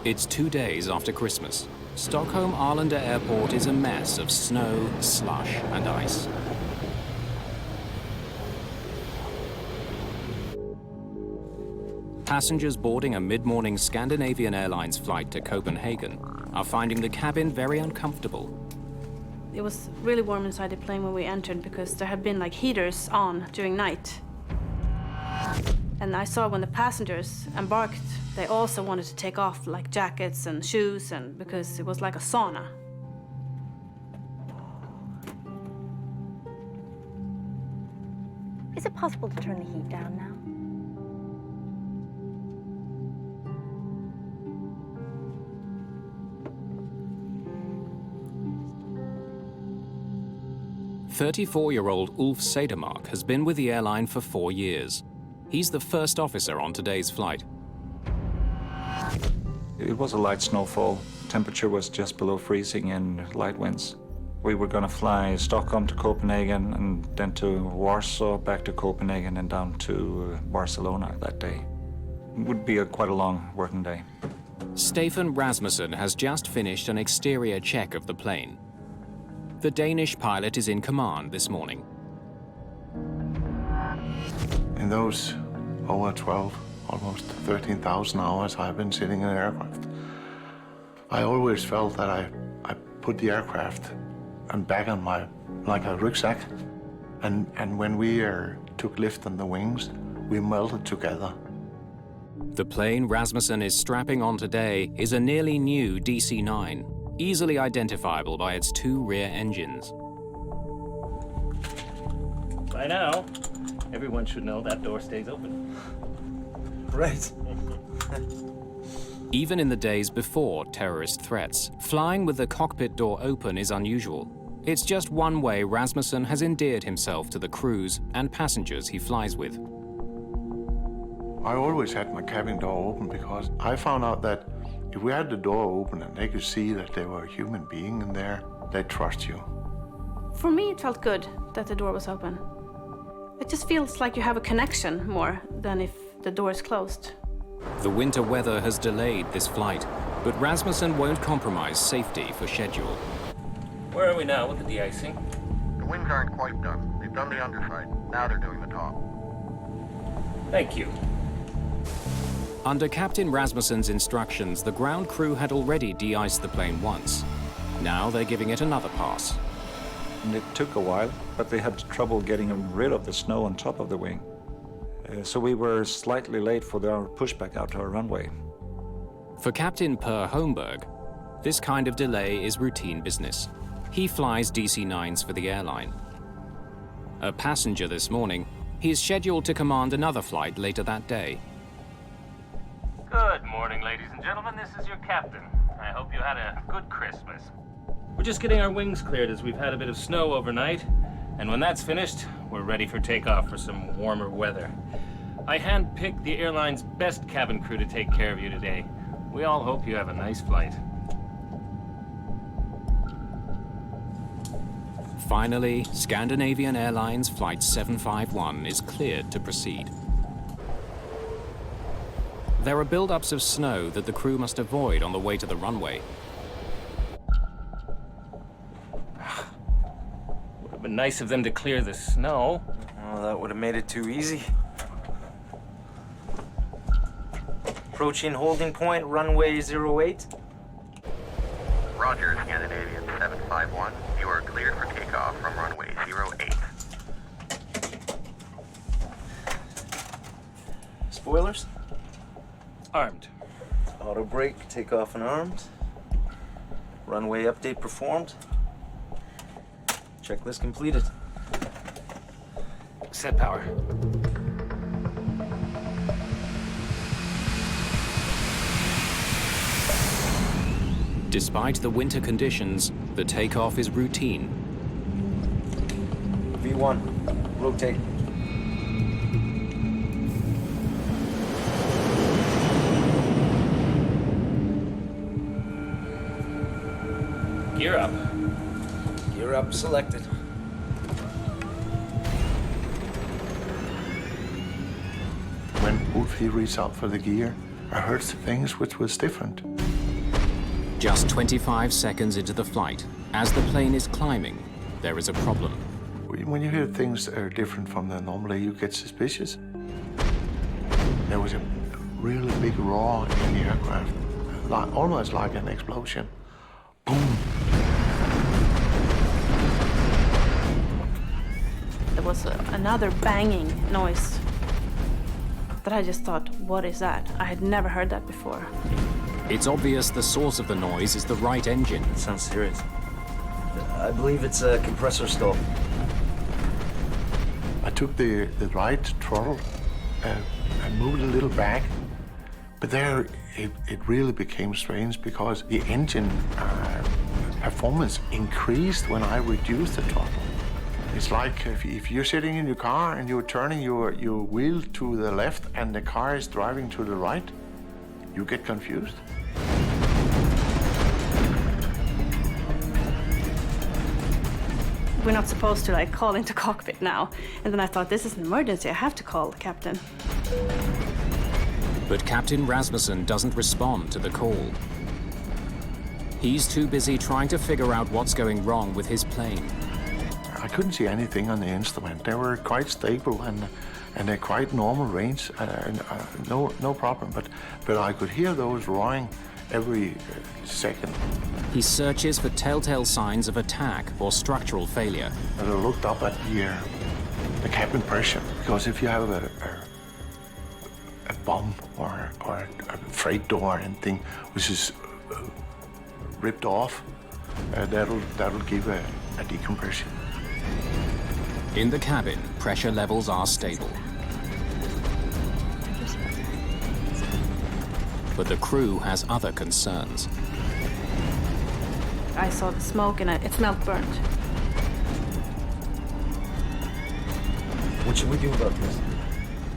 It's 2 days after Christmas. Stockholm Arlanda Airport is a mess of snow, slush, and ice. Passengers boarding a mid-morning Scandinavian Airlines flight to Copenhagen are finding the cabin very uncomfortable. It was really warm inside the plane when we entered because there had been like heaters on during night. And I saw when the passengers embarked, they also wanted to take off like jackets and shoes and because it was like a sauna. Is it possible to turn the heat down now? "34-year-old Ulf Sedermark has been with the airline for 4 years. He's the first officer on today's flight. It was a light snowfall. Temperature was just below freezing and light winds. We were going to fly Stockholm to Copenhagen and then to Warsaw, back to Copenhagen and down to Barcelona that day. It would be quite a long working day. Stefan Rasmussen has just finished an exterior check of the plane. The Danish pilot is in command this morning. In those over 12, almost 13,000 hours I've been sitting in an aircraft, I always felt that I put the aircraft and back on like a rucksack. And when we took lift on the wings, we melted together. The plane Rasmussen is strapping on today is a nearly new DC-9, easily identifiable by its 2 rear engines. By now, everyone should know that door stays open. Right. Even in the days before terrorist threats, flying with the cockpit door open is unusual. It's just one way Rasmussen has endeared himself to the crews and passengers he flies with. I always had my cabin door open because I found out that if we had the door open and they could see that there were a human being in there, they'd trust you. For me, it felt good that the door was open. It just feels like you have a connection more than if the door is closed. The winter weather has delayed this flight, but Rasmussen won't compromise safety for schedule. Where are we now with the de-icing? The wings aren't quite done. They've done the underside. Now they're doing the top. Thank you. Under Captain Rasmussen's instructions, the ground crew had already de-iced the plane once. Now they're giving it another pass. And it took a while, but they had trouble getting rid of the snow on top of the wing. So we were slightly late for our pushback out to our runway. For Captain Per Holmberg, this kind of delay is routine business. He flies DC-9s for the airline. A passenger this morning, he is scheduled to command another flight later that day. Good morning, ladies and gentlemen. This is your captain. I hope you had a good Christmas. We're just getting our wings cleared as we've had a bit of snow overnight. And when that's finished, we're ready for takeoff for some warmer weather. I handpicked the airline's best cabin crew to take care of you today. We all hope you have a nice flight. Finally, Scandinavian Airlines Flight 751 is cleared to proceed. There are build-ups of snow that the crew must avoid on the way to the runway. Would have been nice of them to clear the snow. Oh, that would have made it too easy. Approaching holding point, runway 08. Roger, Scandinavian 751. You are cleared for takeoff from runway 08. Spoilers. Armed. Auto brake, takeoff and armed. Runway update performed. Checklist completed. Set power. Despite the winter conditions, the takeoff is routine. V1, rotate. Gear up. Gear up selected. When Ulf reached out for the gear, I heard things which was different. Just 25 seconds into the flight, as the plane is climbing, there is a problem. When you hear things that are different from the normally, you get suspicious. There was a really big roar in the aircraft, almost like an explosion. Boom! There was another banging noise that I just thought, what is that? I had never heard that before. It's obvious the source of the noise is the right engine. It sounds serious. I believe it's a compressor stall. I took the right throttle and moved a little back, but there it really became strange because the engine performance increased when I reduced the throttle. It's like if you're sitting in your car and you're turning your wheel to the left and the car is driving to the right, you get confused. We're not supposed to like call into cockpit now. And then I thought, this is an emergency, I have to call the captain. But Captain Rasmussen doesn't respond to the call. He's too busy trying to figure out what's going wrong with his plane. I couldn't see anything on the instrument. They were quite stable and a quite normal range, no problem. But I could hear those roaring every second. He searches for telltale signs of attack or structural failure. And I looked up at the cabin pressure, because if you have a bomb or a freight door or anything which is ripped off, that'll give a decompression. In the cabin, pressure levels are stable. But the crew has other concerns. I saw the smoke and it smelled burnt. What should we do about this?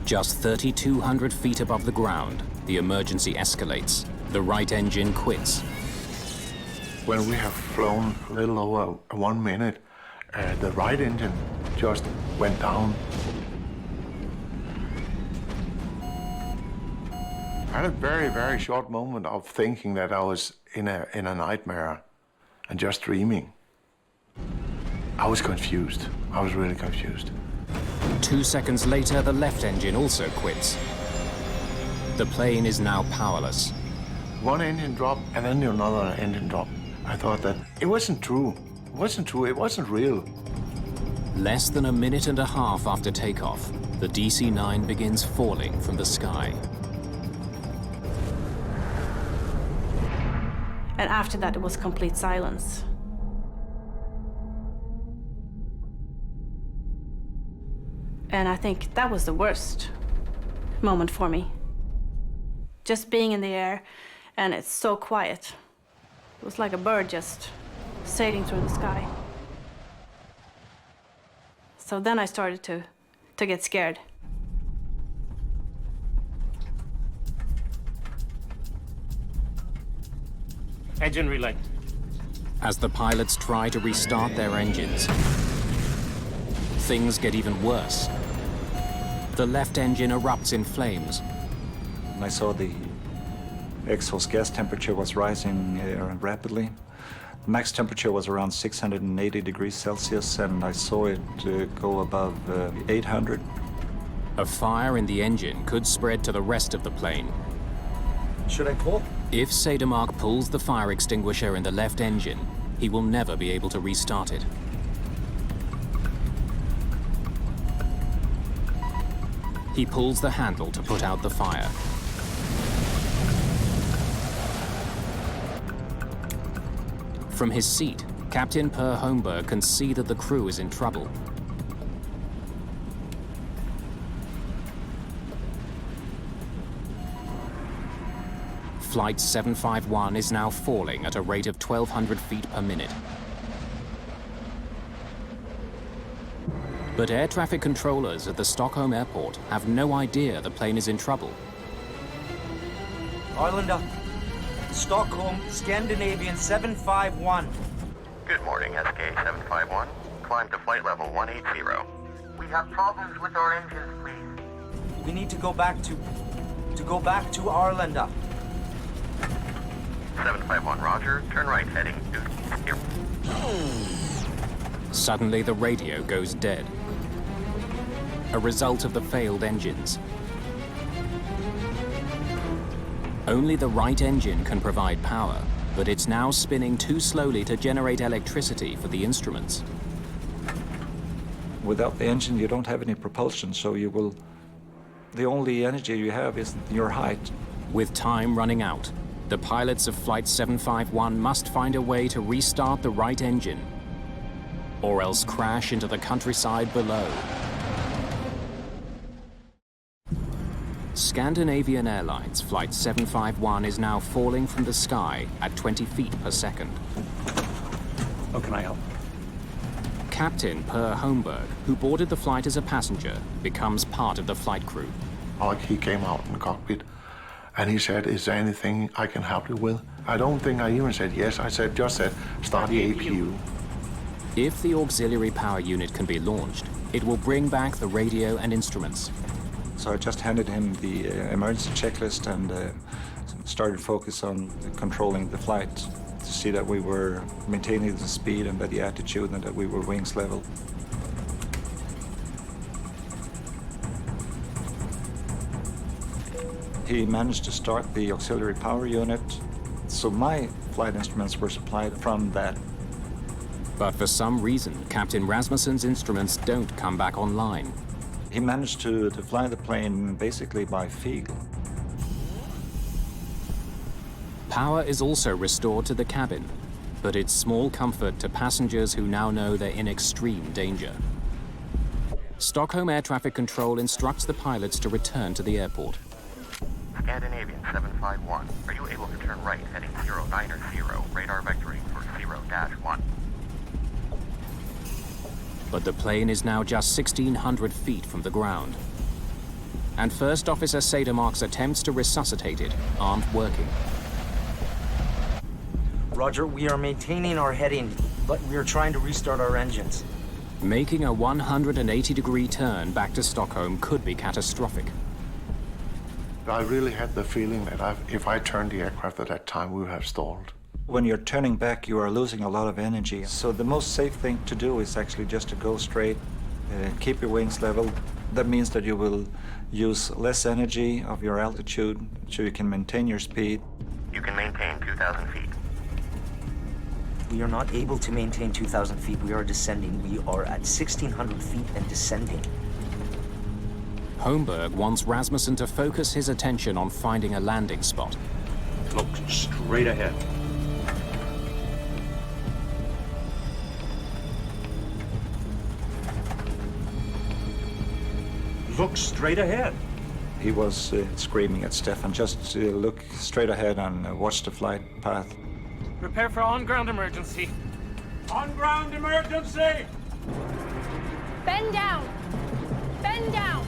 Just 3,200 feet above the ground, the emergency escalates. The right engine quits. When we have flown a little over 1 minute, the right engine just went down. I had a very, very short moment of thinking that I was in a nightmare and just dreaming. I was confused. I was really confused. 2 seconds later, the left engine also quits. The plane is now powerless. One engine dropped and then another engine dropped. I thought that it wasn't true. It wasn't true. It wasn't real. Less than a minute and a half after takeoff, the DC-9 begins falling from the sky. And after that, it was complete silence. And I think that was the worst moment for me. Just being in the air, and it's so quiet. It was like a bird just sailing through the sky. So then I started to get scared. Engine relay. As the pilots try to restart their engines, things get even worse. The left engine erupts in flames. And I saw the exhaust gas temperature was rising rapidly. The max temperature was around 680 degrees Celsius, and I saw it go above 800. A fire in the engine could spread to the rest of the plane. Should I pull? If Cedermark pulls the fire extinguisher in the left engine, he will never be able to restart it. He pulls the handle to put out the fire. From his seat, Captain Per Holmberg can see that the crew is in trouble. Flight 751 is now falling at a rate of 1,200 feet per minute. But air traffic controllers at the Stockholm airport have no idea the plane is in trouble. Arlanda, Stockholm, Scandinavian 751. Good morning, SK-751. Climb to flight level 180. We have problems with our engines, please. We need to go back to Arlanda. 751, roger. Turn right, heading due. Suddenly, the radio goes dead. A result of the failed engines. Only the right engine can provide power, but it's now spinning too slowly to generate electricity for the instruments. Without the engine, you don't have any propulsion, so the only energy you have is your height. With time running out, the pilots of Flight 751 must find a way to restart the right engine, or else crash into the countryside below. Scandinavian Airlines Flight 751 is now falling from the sky at 20 feet per second. How can I help? Captain Per Holmberg, who boarded the flight as a passenger, becomes part of the flight crew. Like he came out in the cockpit and he said, "Is there anything I can help you with?" I don't think I even said yes. I just said, "Start the APU." If the auxiliary power unit can be launched, it will bring back the radio and instruments. So I just handed him the emergency checklist and started focus on controlling the flight to see that we were maintaining the speed and the attitude and that we were wings level. He managed to start the auxiliary power unit, so my flight instruments were supplied from that. But for some reason, Captain Rasmussen's instruments don't come back online. He managed to fly the plane basically by feel. Power is also restored to the cabin, but it's small comfort to passengers who now know they're in extreme danger. Stockholm Air Traffic Control instructs the pilots to return to the airport. Scandinavian 751, are you able to turn right, heading 090, radar vectoring for 0-1? But the plane is now just 1,600 feet from the ground. And First Officer Sedermark's attempts to resuscitate it aren't working. Roger, we are maintaining our heading, but we are trying to restart our engines. Making a 180-degree turn back to Stockholm could be catastrophic. I really had the feeling that if I turned the aircraft at that time, we would have stalled. When you're turning back, you are losing a lot of energy. So the most safe thing to do is actually just to go straight, keep your wings level. That means that you will use less energy of your altitude, so you can maintain your speed. You can maintain 2,000 feet. We are not able to maintain 2,000 feet. We are descending. We are at 1,600 feet and descending. Holmberg wants Rasmussen to focus his attention on finding a landing spot. Look straight ahead. Look straight ahead. He was screaming at Stefan, just look straight ahead and watch the flight path. Prepare for on-ground emergency. On-ground emergency! Bend down! Bend down!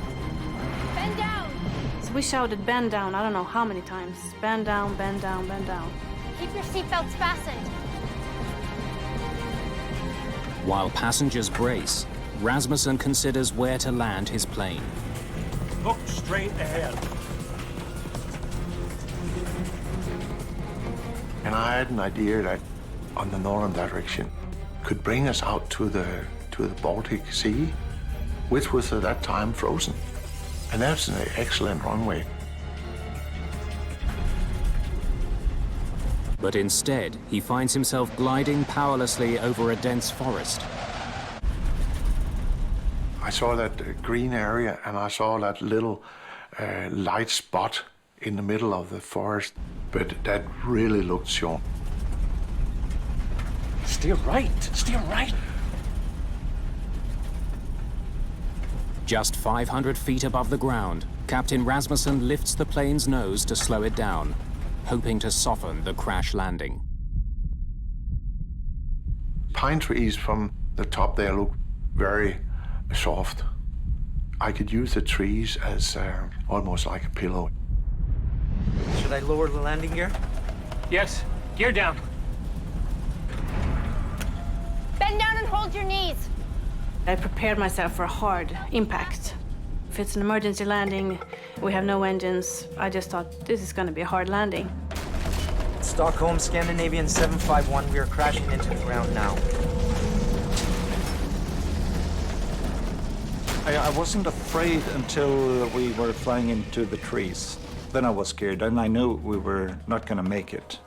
Bend down! So we shouted, "Bend down," I don't know how many times. Bend down, bend down, bend down. Keep your seatbelts fastened. While passengers brace, Rasmussen considers where to land his plane. Look straight ahead. And I had an idea that on the northern direction could bring us out to the Baltic Sea, which was at that time frozen. And that's an excellent runway. But instead, he finds himself gliding powerlessly over a dense forest. I saw that green area and I saw that little light spot in the middle of the forest, but that really looked short. Steer right, steer right. Just 500 feet above the ground, Captain Rasmussen lifts the plane's nose to slow it down, hoping to soften the crash landing. Pine trees from the top there look very soft. I could use the trees as almost like a pillow. Should I lower the landing gear? Yes, gear down. Bend down and hold your knees. I prepared myself for a hard impact. If it's an emergency landing, we have no engines, I just thought this is going to be a hard landing. Stop Stockholm, Scandinavian 751. We are crashing into the ground now. I wasn't afraid until we were flying into the trees. Then I was scared, and I knew we were not going to make it.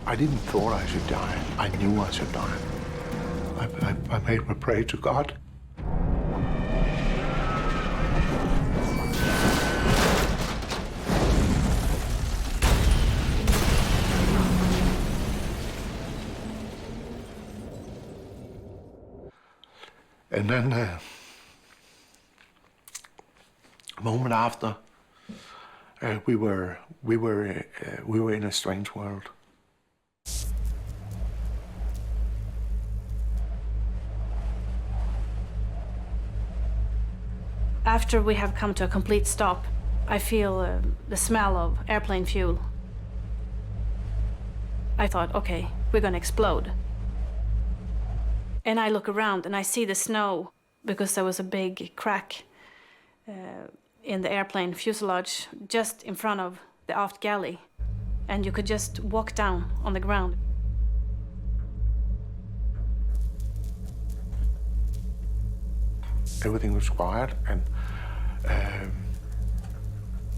I didn't thought I should die. I knew I should die. I made my prayer to God. And then, a moment after, we were in a strange world. After we have come to a complete stop, I feel the smell of airplane fuel. I thought, okay, we're gonna explode. And I look around and I see the snow because there was a big crack in the airplane fuselage just in front of the aft galley. And you could just walk down on the ground. Everything was quiet, and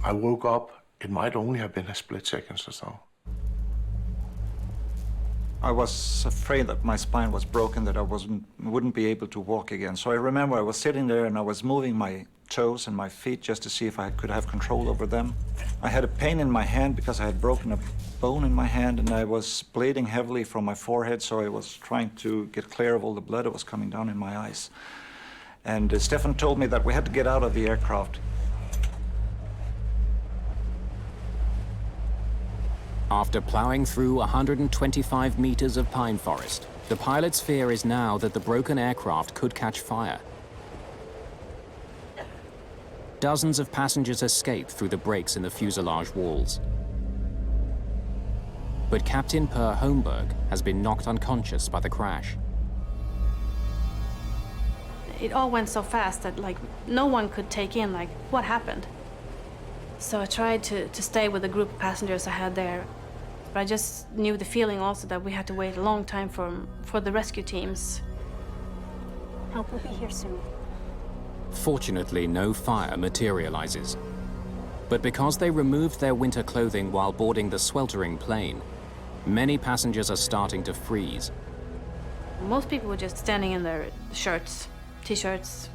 I woke up. It might only have been a split second or so. I was afraid that my spine was broken, that I wouldn't be able to walk again. So I remember I was sitting there and I was moving my toes and my feet just to see if I could have control over them. I had a pain in my hand because I had broken a bone in my hand, and I was bleeding heavily from my forehead, so I was trying to get clear of all the blood that was coming down in my eyes. And Stefan told me that we had to get out of the aircraft. After plowing through 125 meters of pine forest, the pilot's fear is now that the broken aircraft could catch fire. Dozens of passengers escape through the breaks in the fuselage walls. But Captain Per Holmberg has been knocked unconscious by the crash. It all went so fast that no one could take in what happened. So I tried to stay with the group of passengers I had there. But I just knew the feeling also that we had to wait a long time for the rescue teams. Help will be here soon. Fortunately, no fire materializes. But because they removed their winter clothing while boarding the sweltering plane, many passengers are starting to freeze. Most people were just standing in their shirts, t-shirts,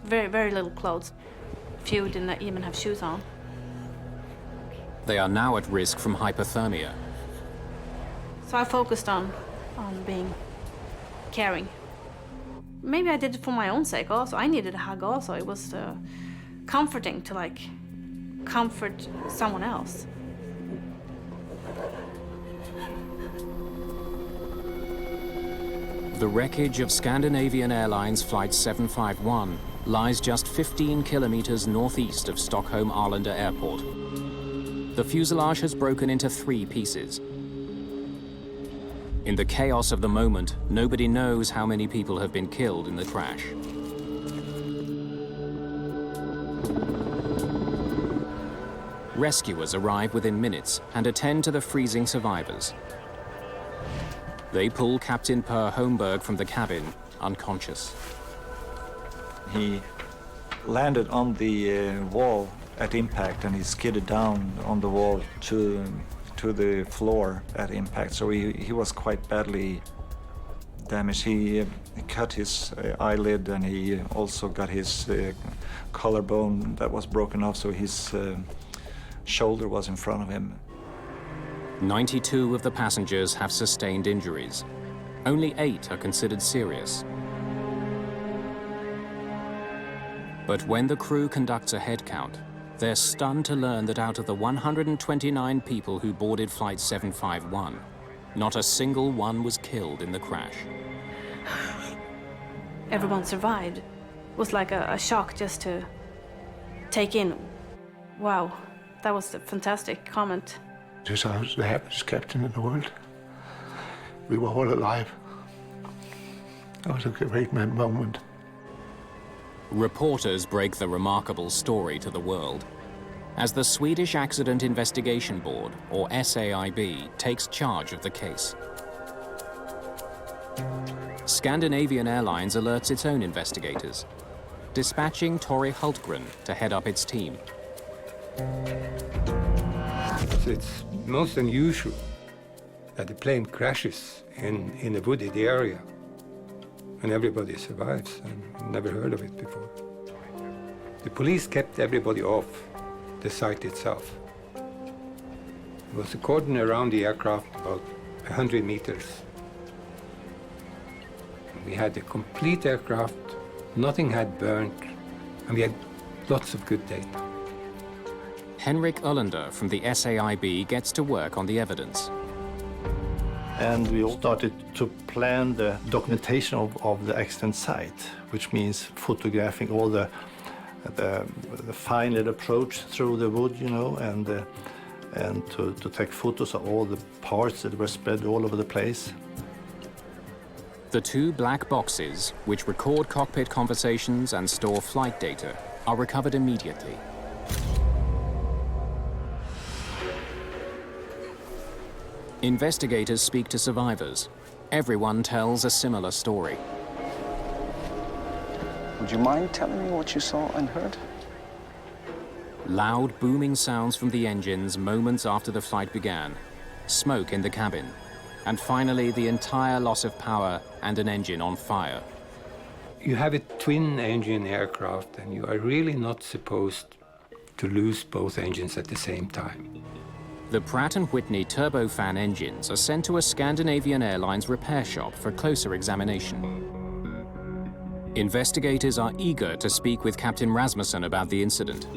very, very little clothes. Few didn't even have shoes on. They are now at risk from hypothermia. So I focused on being caring. Maybe I did it for my own sake also. I needed a hug also. It was comforting to comfort someone else. The wreckage of Scandinavian Airlines Flight 751 lies just 15 kilometers northeast of Stockholm Arlanda Airport. The fuselage has broken into 3 pieces. In the chaos of the moment, nobody knows how many people have been killed in the crash. Rescuers arrive within minutes and attend to the freezing survivors. They pull Captain Per Holmberg from the cabin, unconscious. He landed on the wall at impact, and he skidded down on the wall to the floor at impact. So he was quite badly damaged. He cut his eyelid, and he also got his collarbone that was broken off, so his shoulder was in front of him. 92 of the passengers have sustained injuries. Only 8 are considered serious. But when the crew conducts a head count, they're stunned to learn that out of the 129 people who boarded Flight 751, not a single one was killed in the crash. Everyone survived. It was like a shock just to take in. Wow, that was a fantastic comment. Just I was the happiest captain in the world. We were all alive. That was a great moment. Reporters break the remarkable story to the world. as the Swedish Accident Investigation Board, or SAIB, takes charge of the case. Scandinavian Airlines alerts its own investigators, dispatching Tori Hultgren to head up its team. It's most unusual that the plane crashes in a wooded area and everybody survives. I've never heard of it before. The police kept everybody off the site itself. There was a cordon around the aircraft about 100 meters. We had a complete aircraft, nothing had burned, and we had lots of good data. Henrik Ullander from the SAIB gets to work on the evidence. And we started to plan the documentation of the accident site, which means photographing all the fine little approach through the wood, you know, and to take photos of all the parts that were spread all over the place. The two black boxes, which record cockpit conversations and store flight data, are recovered immediately. Investigators speak to survivors. Everyone tells a similar story. Would you mind telling me what you saw and heard? Loud, booming sounds from the engines moments after the flight began, smoke in the cabin, and finally the entire loss of power and an engine on fire. You have a twin-engine aircraft, and you are really not supposed to lose both engines at the same time. The Pratt & Whitney turbofan engines are sent to a Scandinavian Airlines repair shop for closer examination. Investigators are eager to speak with Captain Rasmussen about the incident.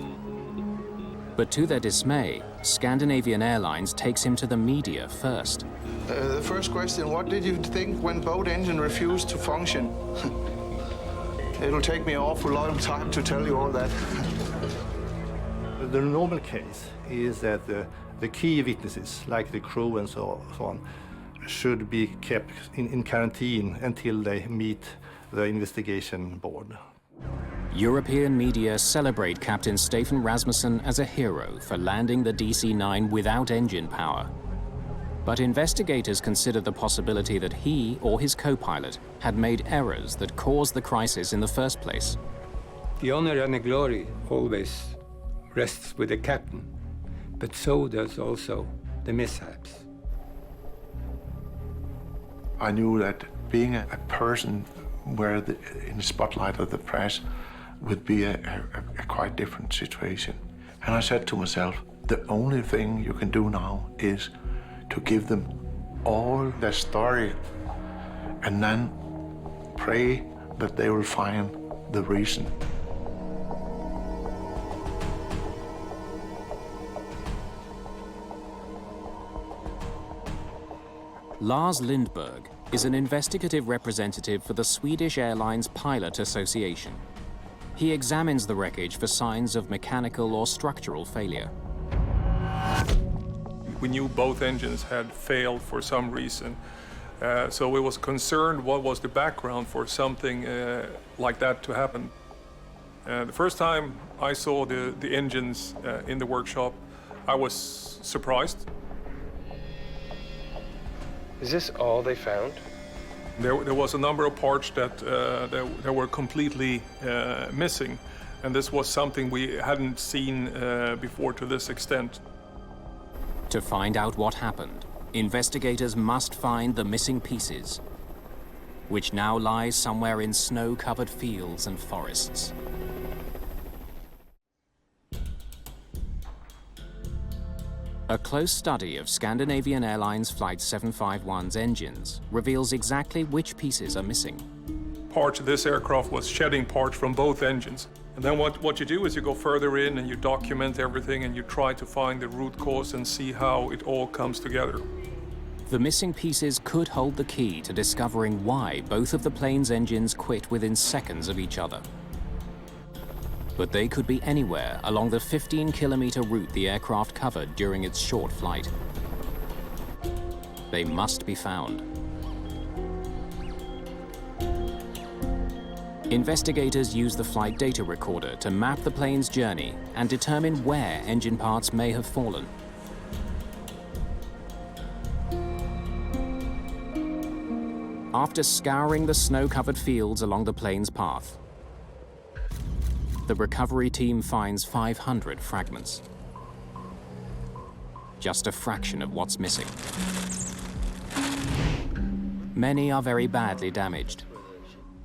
But to their dismay, Scandinavian Airlines takes him to the media first. The first question, what did you think when both engines refused to function? It'll take me an awful long time to tell you all that. The normal case is that the key witnesses, like the crew and so on, should be kept in quarantine until they meet the investigation board. European media celebrate Captain Stefan Rasmussen as a hero for landing the DC-9 without engine power. But investigators consider the possibility that he or his co-pilot had made errors that caused the crisis in the first place. The honor and the glory always rests with the captain, but so does also the mishaps. I knew that being a person where in the spotlight of the press would be a quite different situation. And I said to myself, the only thing you can do now is to give them all their story and then pray that they will find the reason. Lars Lindberg is an investigative representative for the Swedish Airlines Pilot Association. He examines the wreckage for signs of mechanical or structural failure. We knew both engines had failed for some reason. So we was concerned what was the background for something like that to happen. The first time I saw the engines in the workshop, I was surprised. Is this all they found? There was a number of parts that were completely missing, and this was something we hadn't seen before to this extent. To find out what happened, investigators must find the missing pieces, which now lies somewhere in snow-covered fields and forests. A close study of Scandinavian Airlines Flight 751's engines reveals exactly which pieces are missing. Parts of this aircraft was shedding parts from both engines. And then what you do is you go further in and you document everything and you try to find the root cause and see how it all comes together. The missing pieces could hold the key to discovering why both of the plane's engines quit within seconds of each other. But they could be anywhere along the 15-kilometer route the aircraft covered during its short flight. They must be found. Investigators use the flight data recorder to map the plane's journey and determine where engine parts may have fallen. After scouring the snow-covered fields along the plane's path, the recovery team finds 500 fragments. Just a fraction of what's missing. Many are very badly damaged.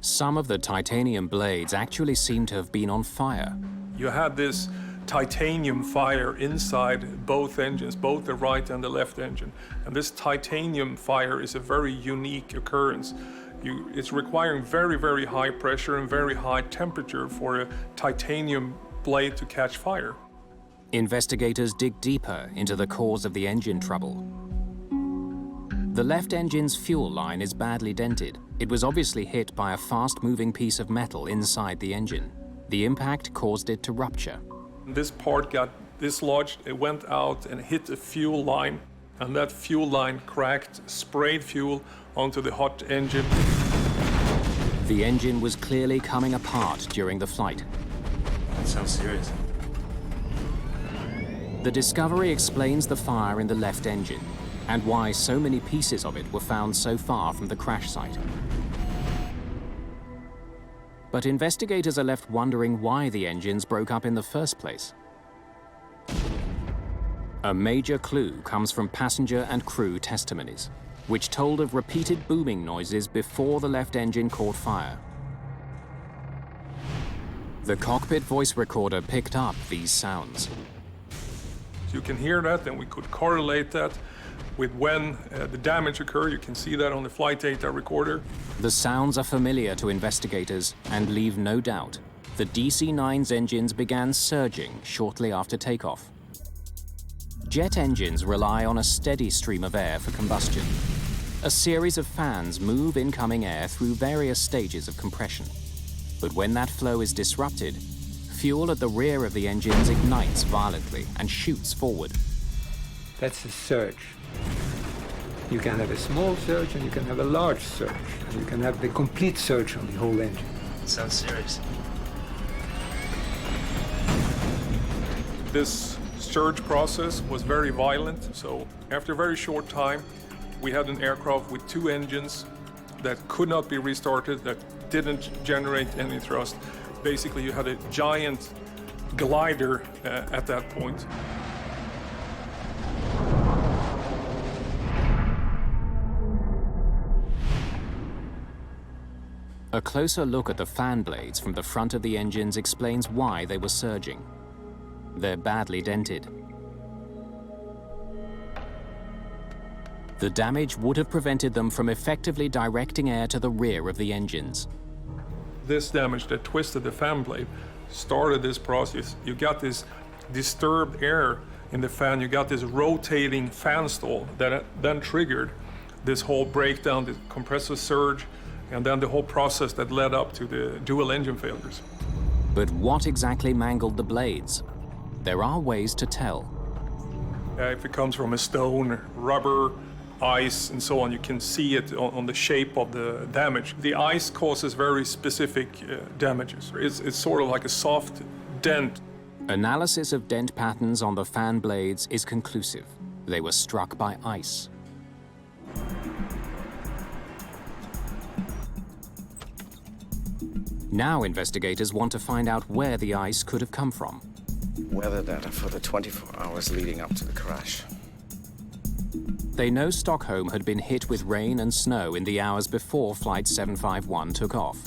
Some of the titanium blades actually seem to have been on fire. You had this titanium fire inside both engines, both the right and the left engine. And this titanium fire is a very unique occurrence. It's requiring very, very high pressure and very high temperature for a titanium blade to catch fire. Investigators dig deeper into the cause of the engine trouble. The left engine's fuel line is badly dented. It was obviously hit by a fast-moving piece of metal inside the engine. The impact caused it to rupture. This part got dislodged, it went out and hit a fuel line, and that fuel line cracked, sprayed fuel onto the hot engine. The engine was clearly coming apart during the flight. That sounds serious. The discovery explains the fire in the left engine and why so many pieces of it were found so far from the crash site. But investigators are left wondering why the engines broke up in the first place. A major clue comes from passenger and crew testimonies, which told of repeated booming noises before the left engine caught fire. The cockpit voice recorder picked up these sounds. You can hear that, and we could correlate that with when the damage occurred. You can see that on the flight data recorder. The sounds are familiar to investigators and leave no doubt. The DC-9's engines began surging shortly after takeoff. Jet engines rely on a steady stream of air for combustion. A series of fans move incoming air through various stages of compression. But when that flow is disrupted, fuel at the rear of the engines ignites violently and shoots forward. That's a surge. You can have a small surge and you can have a large surge. And you can have the complete surge on the whole engine. Sounds serious. This surge process was very violent, so after a very short time, we had an aircraft with two engines that could not be restarted, that didn't generate any thrust. Basically, you had a giant glider at that point. A closer look at the fan blades from the front of the engines explains why they were surging. They're badly dented. The damage would have prevented them from effectively directing air to the rear of the engines. This damage that twisted the fan blade started this process. You got this disturbed air in the fan, you got this rotating fan stall that then triggered this whole breakdown, the compressor surge, and then the whole process that led up to the dual engine failures. But what exactly mangled the blades? There are ways to tell. If it comes from a stone, rubber, ice, and so on, you can see it on the shape of the damage. The ice causes very specific damages. It's sort of like a soft dent. Analysis of dent patterns on the fan blades is conclusive. They were struck by ice. Now investigators want to find out where the ice could have come from. Weather data for the 24 hours leading up to the crash. They know Stockholm had been hit with rain and snow in the hours before Flight 751 took off.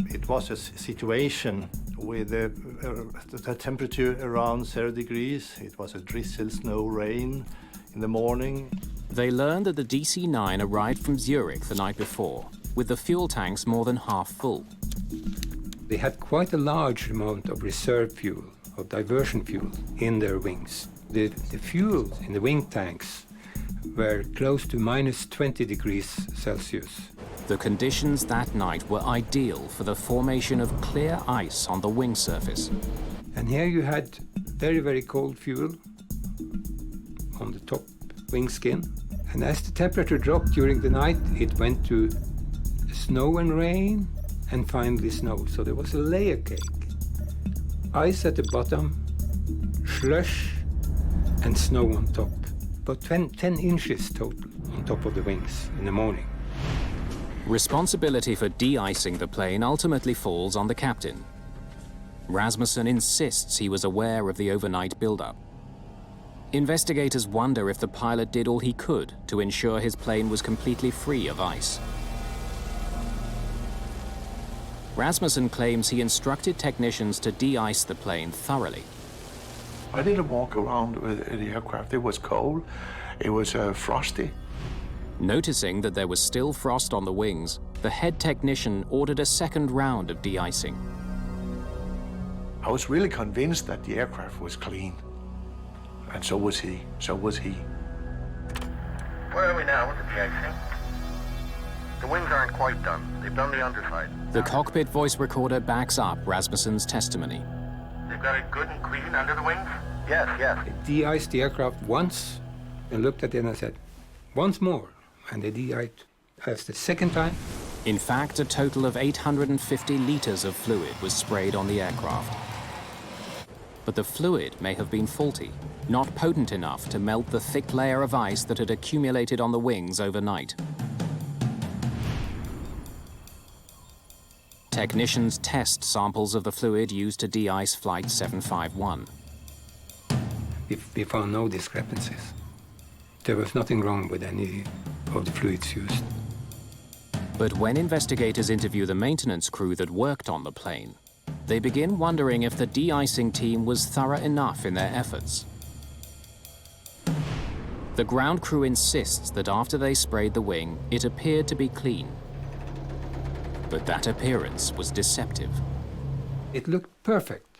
It was a situation with the temperature around 0 degrees. It was a drizzle, snow, rain in the morning. They learned that the DC-9 arrived from Zurich the night before, with the fuel tanks more than half full. They had quite a large amount of reserve fuel, of diversion fuel, in their wings. The fuel in the wing tanks were close to minus 20 degrees Celsius. The conditions that night were ideal for the formation of clear ice on the wing surface. And here you had very, very cold fuel on the top wing skin. And as the temperature dropped during the night, it went to snow and rain and finally snow. So there was a layer cake. Ice at the bottom, slush, and snow on top. About 10 inches total on top of the wings in the morning. Responsibility for de-icing the plane ultimately falls on the captain. Rasmussen insists he was aware of the overnight buildup. Investigators wonder if the pilot did all he could to ensure his plane was completely free of ice. Rasmussen claims he instructed technicians to de-ice the plane thoroughly. I didn't walk around with the aircraft. It was cold, it was frosty. Noticing that there was still frost on the wings, the head technician ordered a second round of de-icing. I was really convinced that the aircraft was clean. And so was he, Where are we now with the de-icing? The wings aren't quite done. They've done the underside. The cockpit voice recorder backs up Rasmussen's testimony. They've got it good and clean under the wings? Yes. They de-iced the aircraft once and looked at it and I said, once more. And they de-iced us the second time. In fact, a total of 850 liters of fluid was sprayed on the aircraft. But the fluid may have been faulty, not potent enough to melt the thick layer of ice that had accumulated on the wings overnight. Technicians test samples of the fluid used to de-ice Flight 751. We found no discrepancies. There was nothing wrong with any of the fluids used. But when investigators interview the maintenance crew that worked on the plane, they begin wondering if the de-icing team was thorough enough in their efforts. The ground crew insists that after they sprayed the wing, it appeared to be clean. But that appearance was deceptive. It looked perfect,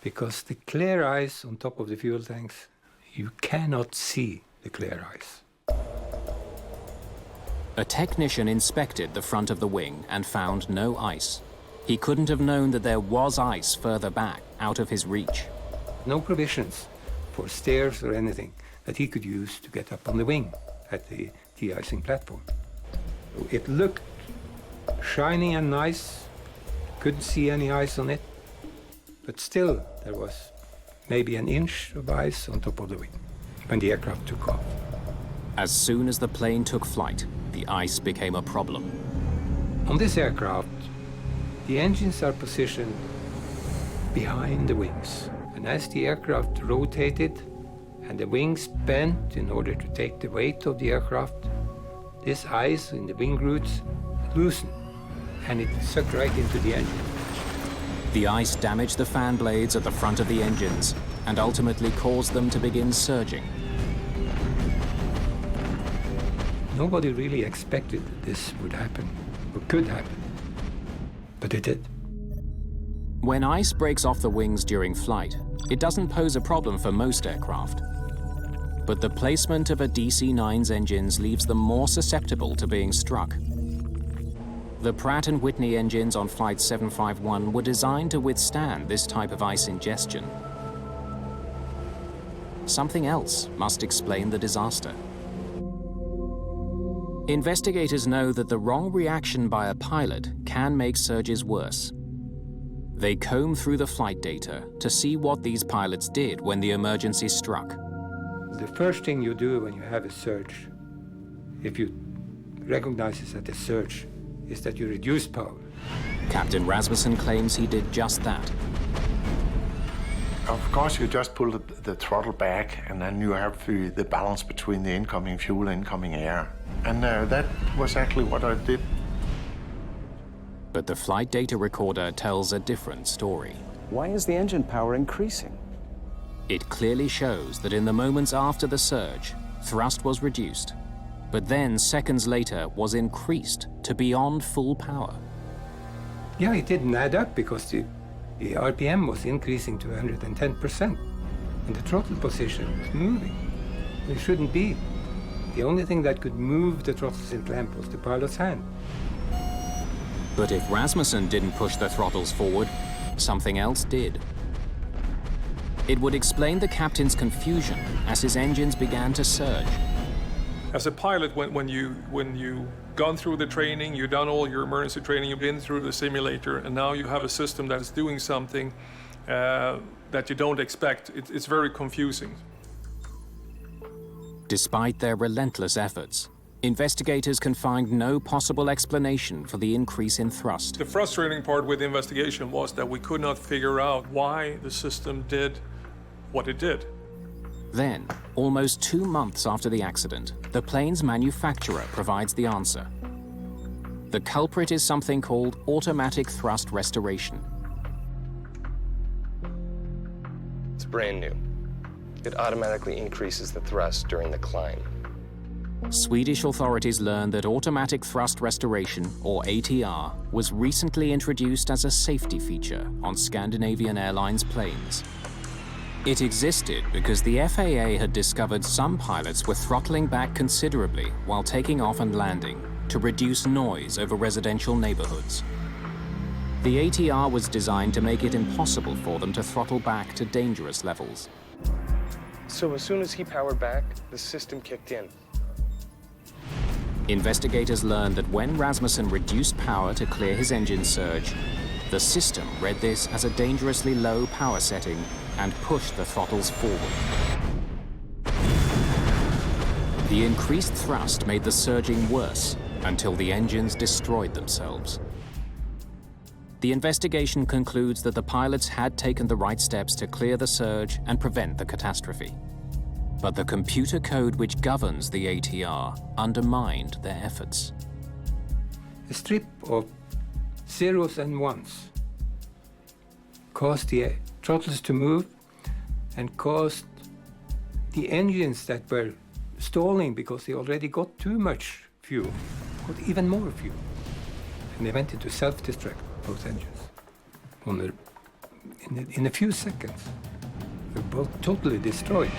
because the clear ice on top of the fuel tanks, you cannot see the clear ice. A technician inspected the front of the wing and found no ice. He couldn't have known that there was ice further back, out of his reach. No provisions for stairs or anything that he could use to get up on the wing at the de-icing platform. It looked shiny and nice, couldn't see any ice on it, but still there was maybe an inch of ice on top of the wing when the aircraft took off. As soon as the plane took flight, the ice became a problem. On this aircraft, the engines are positioned behind the wings, and as the aircraft rotated and the wings bent in order to take the weight of the aircraft, this ice in the wing roots loosened and it sucked right into the engine. The ice damaged the fan blades at the front of the engines and ultimately caused them to begin surging. Nobody really expected that this would happen, or could happen, but it did. When ice breaks off the wings during flight, it doesn't pose a problem for most aircraft. But the placement of a DC-9's engines leaves them more susceptible to being struck. The Pratt & Whitney engines on Flight 751 were designed to withstand this type of ice ingestion. Something else must explain the disaster. Investigators know that the wrong reaction by a pilot can make surges worse. They comb through the flight data to see what these pilots did when the emergency struck. The first thing you do when you have a surge, if you recognize it as a surge, is that you reduce power. Captain Rasmussen claims he did just that. Of course, you just pull the throttle back, and then you have the balance between the incoming fuel and incoming air. And that was actually what I did. But the flight data recorder tells a different story. Why is the engine power increasing? It clearly shows that in the moments after the surge, thrust was reduced, but then seconds later was increased to beyond full power. Yeah, it didn't add up because the RPM was increasing to 110%, and the throttle position was moving. It shouldn't be. The only thing that could move the throttles in clamp was the pilot's hand. But if Rasmussen didn't push the throttles forward, something else did. It would explain the captain's confusion as his engines began to surge. As a pilot, when you gone through the training, you've done all your emergency training, you've been through the simulator, and now you have a system that is doing something that you don't expect. It's very confusing. Despite their relentless efforts, investigators can find no possible explanation for the increase in thrust. The frustrating part with the investigation was that we could not figure out why the system did what it did. Then, almost 2 months after the accident, the plane's manufacturer provides the answer. The culprit is something called automatic thrust restoration. It's brand new. It automatically increases the thrust during the climb. Swedish authorities learned that automatic thrust restoration, or ATR, was recently introduced as a safety feature on Scandinavian Airlines planes. It existed because the FAA had discovered some pilots were throttling back considerably while taking off and landing to reduce noise over residential neighborhoods. The ATR was designed to make it impossible for them to throttle back to dangerous levels. So as soon as he powered back, the system kicked in. Investigators learned that when Rasmussen reduced power to clear his engine surge, the system read this as a dangerously low power setting and pushed the throttles forward. The increased thrust made the surging worse until the engines destroyed themselves. The investigation concludes that the pilots had taken the right steps to clear the surge and prevent the catastrophe. But the computer code which governs the ATR undermined their efforts. A strip of zeros and ones caused the throttles to move and caused the engines that were stalling because they already got too much fuel, got even more fuel. And they went into self-destruct, both engines. In a few seconds, they were both totally destroyed.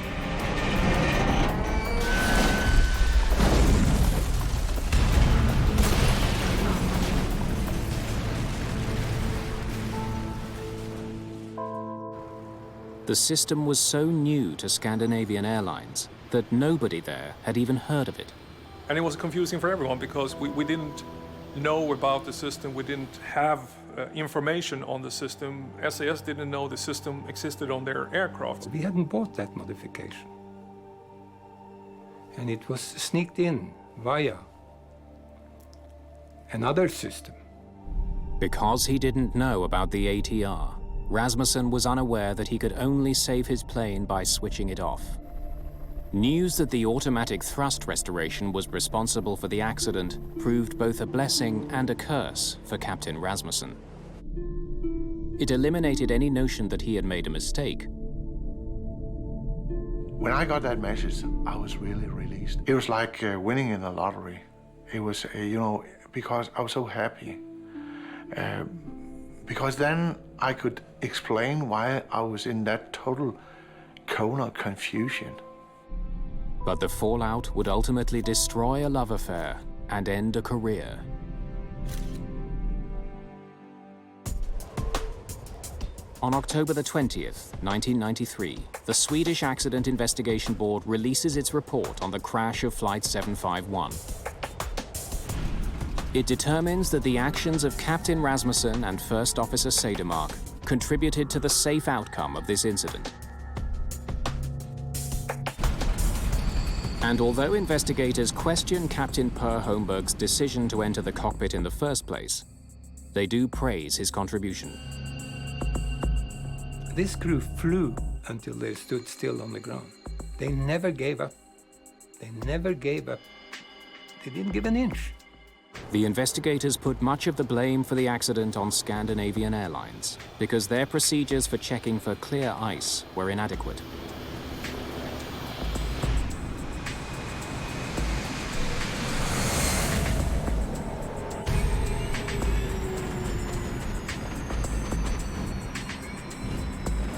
The system was so new to Scandinavian Airlines that nobody there had even heard of it. And it was confusing for everyone because we didn't know about the system, we didn't have information on the system. SAS didn't know the system existed on their aircraft. We hadn't bought that modification. And it was sneaked in via another system. Because he didn't know about the ATR, Rasmussen was unaware that he could only save his plane by switching it off. News that the automatic thrust restoration was responsible for the accident proved both a blessing and a curse for Captain Rasmussen. It eliminated any notion that he had made a mistake. When I got that message, I was really released. It was like winning in the lottery. It was, because I was so happy. Because then I could explain why I was in that total cone of confusion. But the fallout would ultimately destroy a love affair and end a career. On October the 20th, 1993, the Swedish Accident Investigation Board releases its report on the crash of Flight 751. It determines that the actions of Captain Rasmussen and First Officer Sedermark contributed to the safe outcome of this incident. And although investigators question Captain Per Holmberg's decision to enter the cockpit in the first place, they do praise his contribution. This crew flew until they stood still on the ground. They never gave up. They never gave up. They didn't give an inch. The investigators put much of the blame for the accident on Scandinavian Airlines because their procedures for checking for clear ice were inadequate.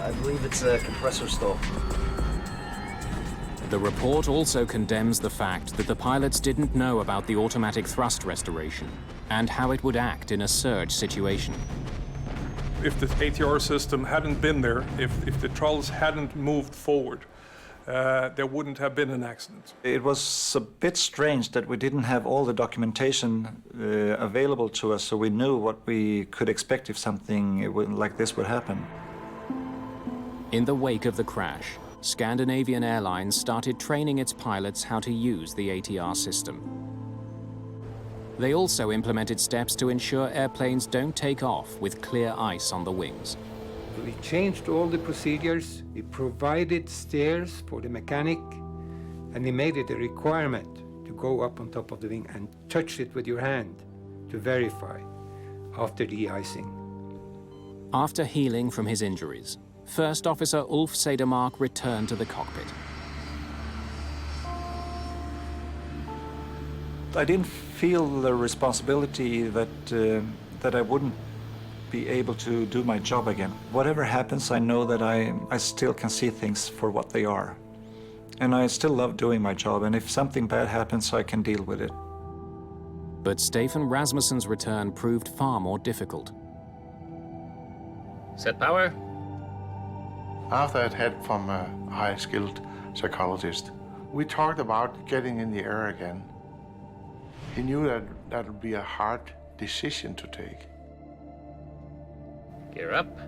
I believe it's a compressor stall. The report also condemns the fact that the pilots didn't know about the automatic thrust restoration and how it would act in a surge situation. If the ATR system hadn't been there, if the throttles hadn't moved forward, there wouldn't have been an accident. It was a bit strange that we didn't have all the documentation available to us, so we knew what we could expect if something like this would happen. In the wake of the crash, Scandinavian Airlines started training its pilots how to use the ATR system. They also implemented steps to ensure airplanes don't take off with clear ice on the wings. We changed all the procedures, we provided stairs for the mechanic, and we made it a requirement to go up on top of the wing and touch it with your hand to verify after de-icing. After healing from his injuries, First Officer Ulf Sedermark returned to the cockpit. I didn't feel the responsibility that I wouldn't be able to do my job again. Whatever happens, I know that I still can see things for what they are. And I still love doing my job, and if something bad happens, I can deal with it. But Stefan Rasmussen's return proved far more difficult. Set power. After I'd had from a high-skilled psychologist, we talked about getting in the air again. He knew that would be a hard decision to take. Gear up.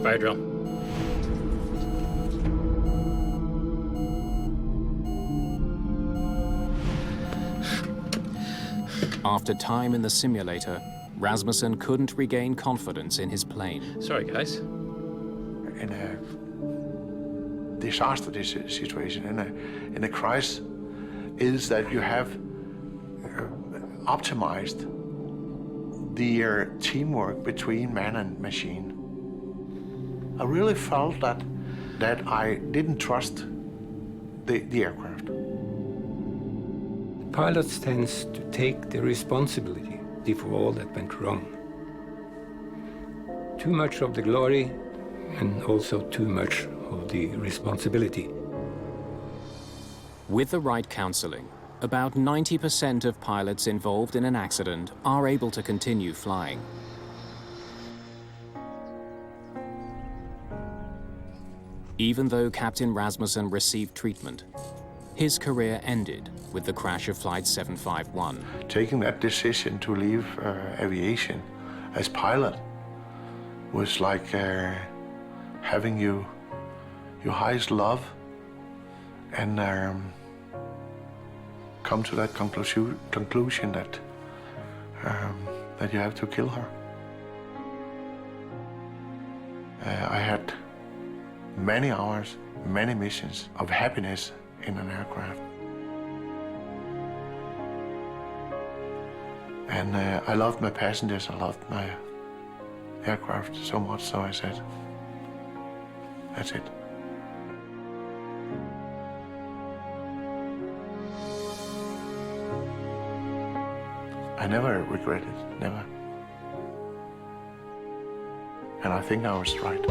Fire drill. After time in the simulator, Rasmussen couldn't regain confidence in his plane. Sorry, guys. In a disaster situation, in a crisis, is that you have optimized the teamwork between man and machine. I really felt that I didn't trust the aircraft. Pilots tend to take the responsibility for all that went wrong. Too much of the glory and also too much of the responsibility. With the right counseling, about 90% of pilots involved in an accident are able to continue flying. Even though Captain Rasmussen received treatment, his career ended with the crash of Flight 751. Taking that decision to leave aviation as pilot was like having your highest love and come to that conclusion that you have to kill her. I had many hours, many missions of happiness in an aircraft. And I loved my passengers, I loved my aircraft so much, so I said, that's it. I never regret it, never. And I think I was right.